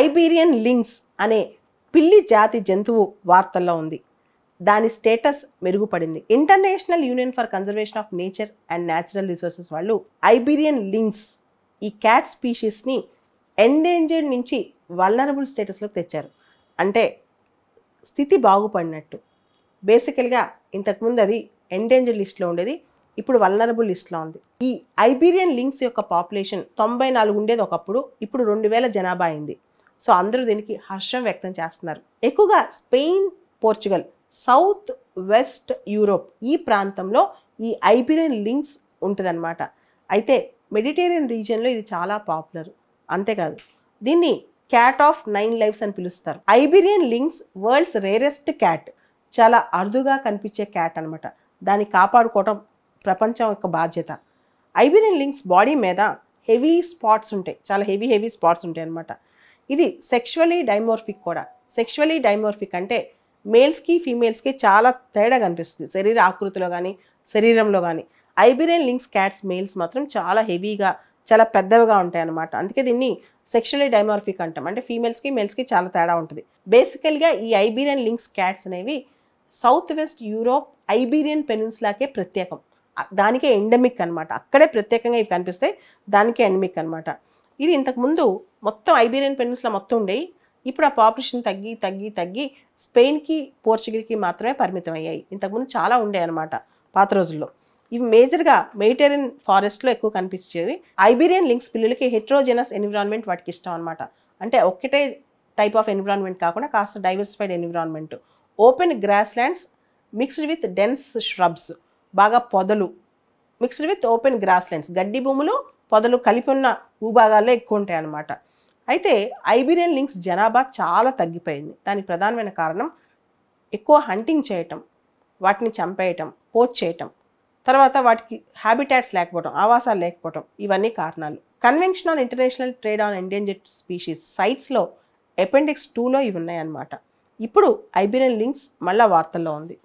Iberian links అనే పిల్లి జాతి జంతువు వార్తల్లో ఉంది. దాని స్టేటస్ మెరుగుపడింది. International union for conservation of nature and natural resources వాళ్ళు ఐబీరియన్ లింక్స్ ఈ క్యాట్ స్పీషీస్ని ఎండేంజర్డ్ నుంచి వల్నరబుల్ స్టేటస్లోకి తెచ్చారు. అంటే స్థితి బాగుపడినట్టు. బేసికల్గా ఇంతకుముందు అది ఎండేంజర్డ్ లిస్ట్లో ఉండేది, ఇప్పుడు వల్నరబుల్ లిస్ట్లో ఉంది. ఈ ఐబీరియన్ లింక్స్ యొక్క పాపులేషన్ 94 ఉండేది ఒకప్పుడు, ఇప్పుడు 2000 జనాభా అయింది. సో అందరూ దీనికి హర్షం వ్యక్తం చేస్తున్నారు. ఎక్కువగా Spain, Portugal, south west Europe ఈ ప్రాంతంలో ఈ ఐబీరియన్ లింక్స్ ఉంటుందన్నమాట. అయితే మెడిటేరియన్ రీజియన్లో ఇది చాలా పాపులర్. అంతేకాదు దీన్ని క్యాట్ ఆఫ్ 9 లైవ్స్ అని పిలుస్తారు. Iberian links world's rarest cat, చాలా అరుదుగా కనిపించే క్యాట్ అనమాట. దాన్ని కాపాడుకోవటం ప్రపంచం యొక్క బాధ్యత. ఐబీరియన్ లింక్స్ బాడీ మీద హెవీ స్పాట్స్ ఉంటాయి, చాలా హెవీ స్పాట్స్ ఉంటాయి అనమాట. ఇది సెక్షువలీ డైమోర్ఫిక్ కూడా. సెక్షువలీ డైమోర్ఫిక్ అంటే మేల్స్కి ఫీమేల్స్కి చాలా తేడా కనిపిస్తుంది శరీర ఆకృతిలో కానీ శరీరంలో కానీ. ఐబీరియన్ లింక్స్ క్యాట్స్ మేల్స్ మాత్రం చాలా హెవీగా చాలా పెద్దవిగా ఉంటాయి అన్నమాట. అందుకే దీన్ని సెక్షువలీ డైమోర్ఫిక్ అంటాం. అంటే ఫీమేల్స్కి మేల్స్కి చాలా తేడా ఉంటుంది. బేసికల్గా ఈ ఐబీరియన్ లింక్స్ క్యాట్స్ అనేవి సౌత్ వెస్ట్ యూరోప్ ఐబీరియన్ పెనిన్సులాకే ప్రత్యేకం. దానికే ఎండమిక్ అనమాట. అక్కడే ప్రత్యేకంగా ఇవి కనిపిస్తాయి, దానికే ఎండమిక్ అనమాట. ఇది ఇంతకుముందు మొత్తం ఐబీరియన్ పెనిన్సులా మొత్తం ఉండేవి. ఇప్పుడు ఆ పాపులేషన్ తగ్గి స్పెయిన్కి పోర్చుగల్కి మాత్రమే పరిమితం అయ్యాయి. ఇంతకుముందు చాలా ఉండే అనమాట పాత రోజుల్లో. ఇవి మేజర్గా మెడిటేరియన్ ఫారెస్ట్లో ఎక్కువ కనిపించేవి. ఐబీరియన్ లింక్స్ పిల్లలకి హెట్రోజెనస్ ఎన్విరాన్మెంట్ వాటికి ఇష్టం అనమాట. అంటే ఒక్కటే టైప్ ఆఫ్ ఎన్విరాన్మెంట్ కాకుండా కాస్త diversified environment. Open grass lands mixed with dense shrubs, బాగా పొదలు mixed with open grass lands, గడ్డి భూములు పొదలు కలిపి ఉన్న భూభాగాల్లో ఎక్కువ ఉంటాయి అన్నమాట. అయితే ఐబీరియన్ లింక్స్ జనాభా చాలా తగ్గిపోయింది. దానికి ప్రధానమైన కారణం ఎక్కువ హంటింగ్ చేయటం, వాటిని చంపేయటం, పోచ్ చేయటం, తర్వాత వాటికి హ్యాబిటాట్స్ లేకపోవడం, ఆవాసాలు లేకపోవడం, ఇవన్నీ కారణాలు. Convention on international trade on endangered species సైట్స్లో అపెండిక్స్ 2లో ఇవి ఉన్నాయన్నమాట. ఇప్పుడు ఐబీరియన్ లింక్స్ మళ్ళా వార్తల్లో ఉంది.